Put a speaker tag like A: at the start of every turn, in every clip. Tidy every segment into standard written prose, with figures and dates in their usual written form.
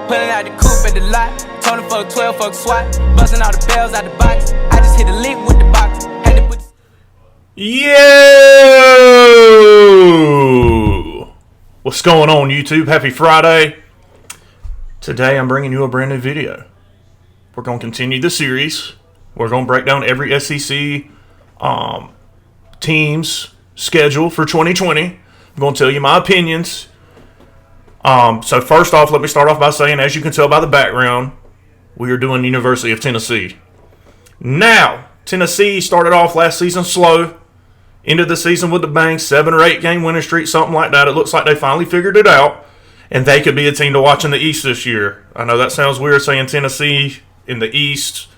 A: Pulling out the coupe at the lot. Told him fuck 12, fuck SWAT. Busting all the bells out the box. I just hit a lick with the box. Had to put the...
B: Yo! What's going on, YouTube? Happy Friday. Today I'm bringing you a brand new video. We're going to continue the series. We're going to break down every SEC team's schedule for 2020. I'm going to tell you my opinions. So first off, let me start off by saying, as you can tell by the background, we are doing University of Tennessee. Now, Tennessee started off last season slow. Ended the season with the bang, 7 or 8 game winning streak, something like that. It looks like they finally figured it out, and they could be a team to watch in the East this year. I know that sounds weird saying Tennessee in the East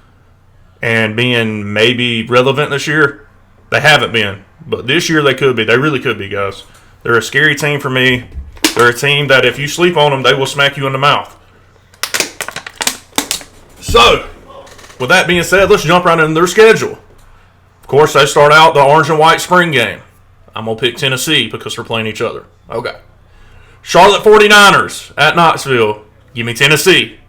B: and being maybe relevant this year. They haven't been, but this year they could be. They really could be, guys. They're a scary team for me. They're a team that if you sleep on them, they will smack you in the mouth. So, with that being said, let's jump right into their schedule. Of course, they start out the orange and white spring game. I'm going to pick Tennessee because they're playing each other. Okay. Charlotte 49ers at Knoxville. Give me Tennessee.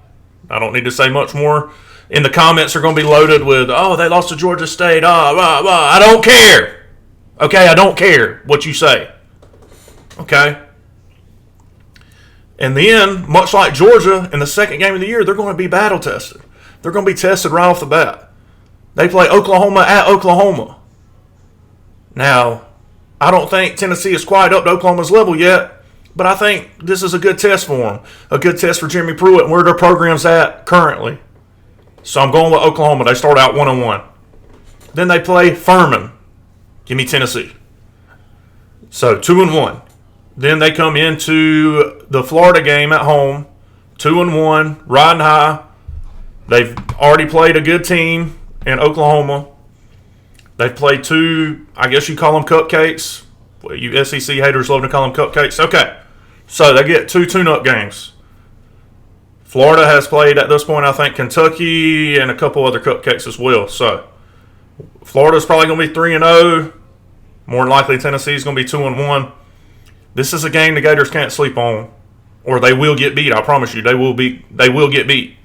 B: I don't need to say much more. In the comments are going to be loaded with, oh, they lost to Georgia State. I don't care. Okay, I don't care what you say. Okay. And then, much like Georgia, in the second game of the year, they're going to be battle tested. They're going to be tested right off the bat. They play Oklahoma at Oklahoma. Now, I don't think Tennessee is quite up to Oklahoma's level yet, but I think this is a good test for them. A good test for Jeremy Pruitt and where their program's at currently. So I'm going with Oklahoma. They start out 1-1. Then they play Furman. Give me Tennessee. So 2-1. Then they come into the Florida game at home, 2-1, riding high. They've already played a good team in Oklahoma. They've played 2, I guess you call them cupcakes. Well, you SEC haters love to call them cupcakes. Okay, so they get 2 tune-up games. Florida has played at this point, I think, Kentucky and a couple other cupcakes as well. So Florida's probably going to be 3-0. More than likely, Tennessee's going to be 2-1. This is a game the Gators can't sleep on, or they will get beat. I promise you, they will get beat.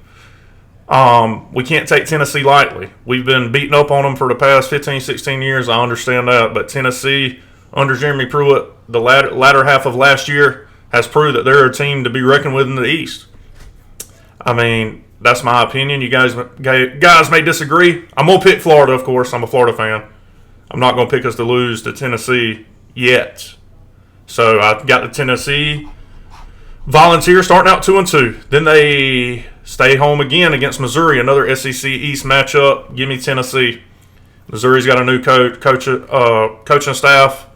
B: We can't take Tennessee lightly. We've been beating up on them for the past 15, 16 years. I understand that, but Tennessee, under Jeremy Pruitt, the latter half of last year, has proved that they're a team to be reckoned with in the East. I mean, that's my opinion. You guys may disagree. I'm gonna pick Florida, of course. I'm a Florida fan. I'm not gonna pick us to lose to Tennessee yet. So I got the Tennessee Volunteers starting out 2-2. Then they stay home again against Missouri, another SEC East matchup. Give me Tennessee. Missouri's got a new coaching staff.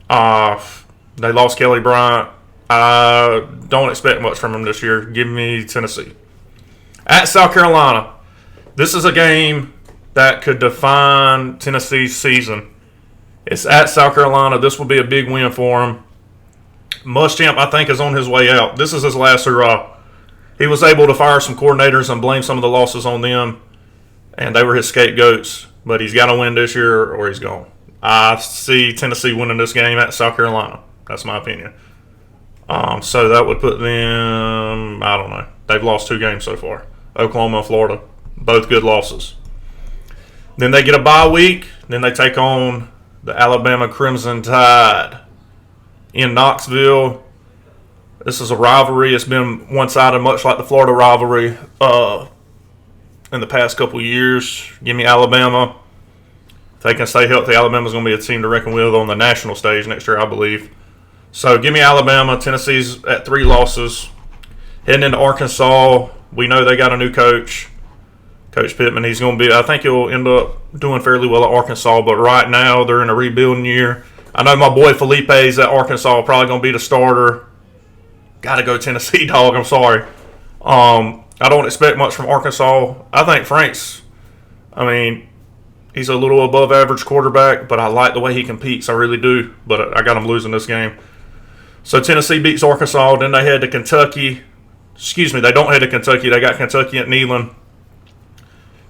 B: They lost Kelly Bryant. I don't expect much from them this year. Give me Tennessee. At South Carolina, this is a game that could define Tennessee's season. It's at South Carolina. This will be a big win for him. Muschamp, I think, is on his way out. This is his last hurrah. He was able to fire some coordinators and blame some of the losses on them, and they were his scapegoats. But he's got to win this year or he's gone. I see Tennessee winning this game at South Carolina. That's my opinion. So that would put them, I don't know. They've lost 2 games so far. Oklahoma and Florida, both good losses. Then they get a bye week. Then they take on the Alabama Crimson Tide in Knoxville. This is a rivalry. It's been one-sided, much like the Florida rivalry in the past couple of years. Give me Alabama. If they can stay healthy, Alabama's going to be a team to reckon with on the national stage next year, I believe. So give me Alabama. Tennessee's at 3 losses. Heading into Arkansas, we know they got a new coach. Coach Pittman, I think he'll end up doing fairly well at Arkansas, but right now they're in a rebuilding year. I know my boy Felipe's at Arkansas, probably going to be the starter. Got to go Tennessee, dog. I'm sorry. I don't expect much from Arkansas. I think Frank's, he's a little above average quarterback, but I like the way he competes. I really do, but I got him losing this game. So Tennessee beats Arkansas. Then they head to Kentucky. They don't head to Kentucky. They got Kentucky at Neyland.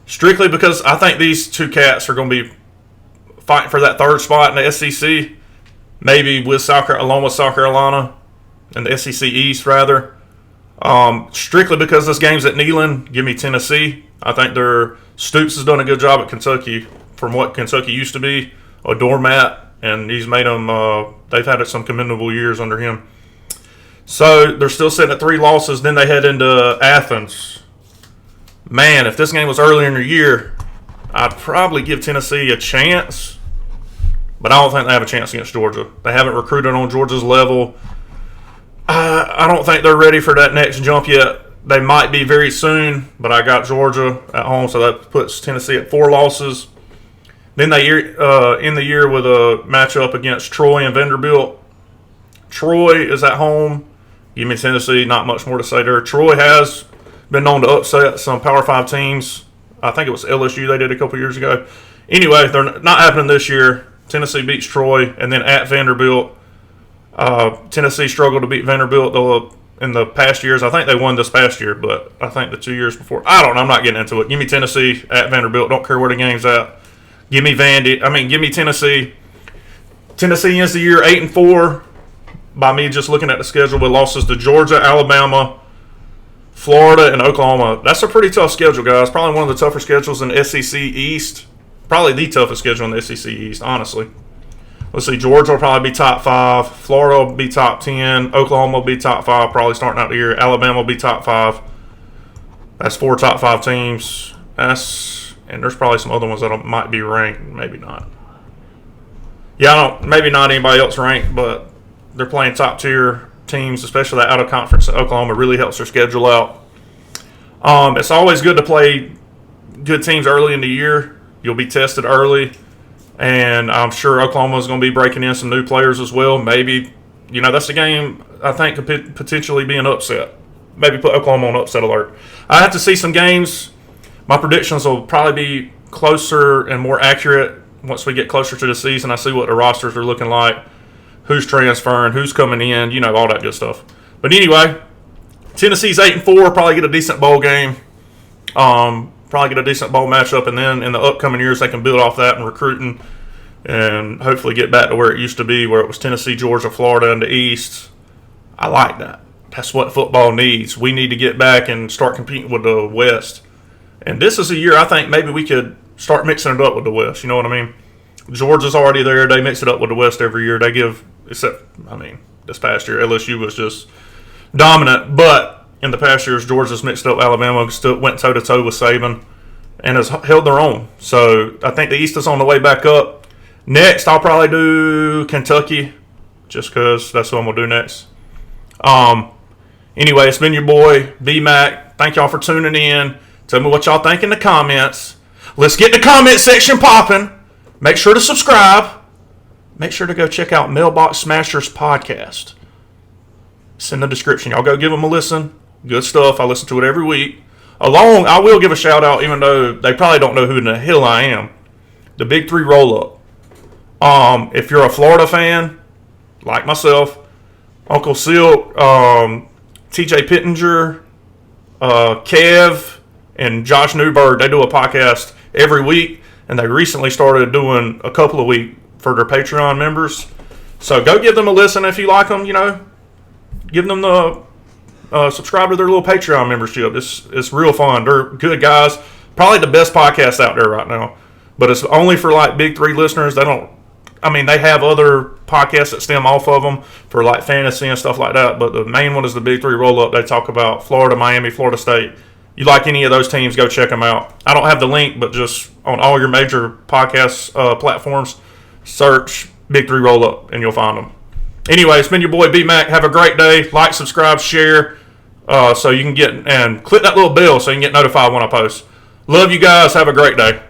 B: Strictly because I think these 2 cats are going to be fighting for that 3rd spot in the SEC. Maybe along with South Carolina in the SEC East, rather. Strictly because this game's at Neyland, give me Tennessee. I think Stoops has done a good job at Kentucky from what Kentucky used to be, a doormat, and he's made them. They've had some commendable years under him. So they're still sitting at 3 losses. Then they head into Athens. Man, if this game was earlier in the year, I'd probably give Tennessee a chance. But I don't think they have a chance against Georgia. They haven't recruited on Georgia's level. I don't think they're ready for that next jump yet. They might be very soon, but I got Georgia at home, so that puts Tennessee at 4 losses. Then they end the year with a matchup against Troy and Vanderbilt. Troy is at home. Give me Tennessee, not much more to say there. Troy has been known to upset some Power 5 teams. I think it was LSU they did a couple years ago. Anyway, they're not happening this year. Tennessee beats Troy, and then at Vanderbilt. Tennessee struggled to beat Vanderbilt though in the past years. I think they won this past year, but I think the 2 years before. I don't know. I'm not getting into it. Give me Tennessee at Vanderbilt. Don't care where the game's at. Give me give me Tennessee. Tennessee ends the year 8-4 by me just looking at the schedule with losses to Georgia, Alabama, Florida, and Oklahoma. That's a pretty tough schedule, guys. Probably one of the tougher schedules in the SEC East. Probably the toughest schedule in the SEC East, honestly. Let's see, Georgia will probably be top 5. Florida will be top 10. Oklahoma will be top 5 probably starting out the year. Alabama will be top 5. That's 4 top 5 teams. And there's probably some other ones that might be ranked. Maybe not. Yeah, maybe not anybody else ranked, but they're playing top tier teams, especially that out of conference in Oklahoma really helps their schedule out. It's always good to play good teams early in the year. You'll be tested early. And I'm sure Oklahoma is going to be breaking in some new players as well. Maybe, that's a game I think could potentially be an upset. Maybe put Oklahoma on upset alert. I have to see some games. My predictions will probably be closer and more accurate once we get closer to the season. I see what the rosters are looking like, who's transferring, who's coming in, all that good stuff. But anyway, Tennessee's 8-4, probably get a decent bowl game. Probably get a decent bowl matchup, and then in the upcoming years they can build off that and recruiting and hopefully get back to where it used to be, where it was Tennessee, Georgia, Florida, and the East. I like that. That's what football needs. We need to get back and start competing with the West. And this is a year I think maybe we could start mixing it up with the West. You know what I mean? Georgia's already there. They mix it up with the West every year. This past year, LSU was just dominant, but in the past years, Georgia's mixed up Alabama, still went toe-to-toe with Saban, and has held their own. So I think the East is on the way back up. Next, I'll probably do Kentucky, just because that's what I'm going to do next. Anyway, it's been your boy, B-Mac. Thank y'all for tuning in. Tell me what y'all think in the comments. Let's get the comment section popping. Make sure to subscribe. Make sure to go check out Mailbox Smashers podcast. It's in the description. Y'all go give them a listen. Good stuff. I listen to it every week. I will give a shout out, even though they probably don't know who in the hell I am. The Big 3 Roll-Up. If you're a Florida fan, like myself, Uncle Silk, TJ Pittenger, Kev, and Josh Newberg, they do a podcast every week, and they recently started doing a couple a week for their Patreon members. So go give them a listen if you like them, Give them the subscribe to their little Patreon membership. It's real fun. They're good guys. Probably the best podcast out there right now. But it's only for like Big 3 listeners. They have other podcasts that stem off of them for like fantasy and stuff like that. But the main one is the Big 3 Roll-Up. They talk about Florida, Miami, Florida State. You like any of those teams, go check them out. I don't have the link, but just on all your major podcast platforms, search Big 3 Roll-Up and you'll find them. Anyway, it's been your boy B-Mac. Have a great day. Like, subscribe, share, so you can get, and click that little bell so you can get notified when I post. Love you guys. Have a great day.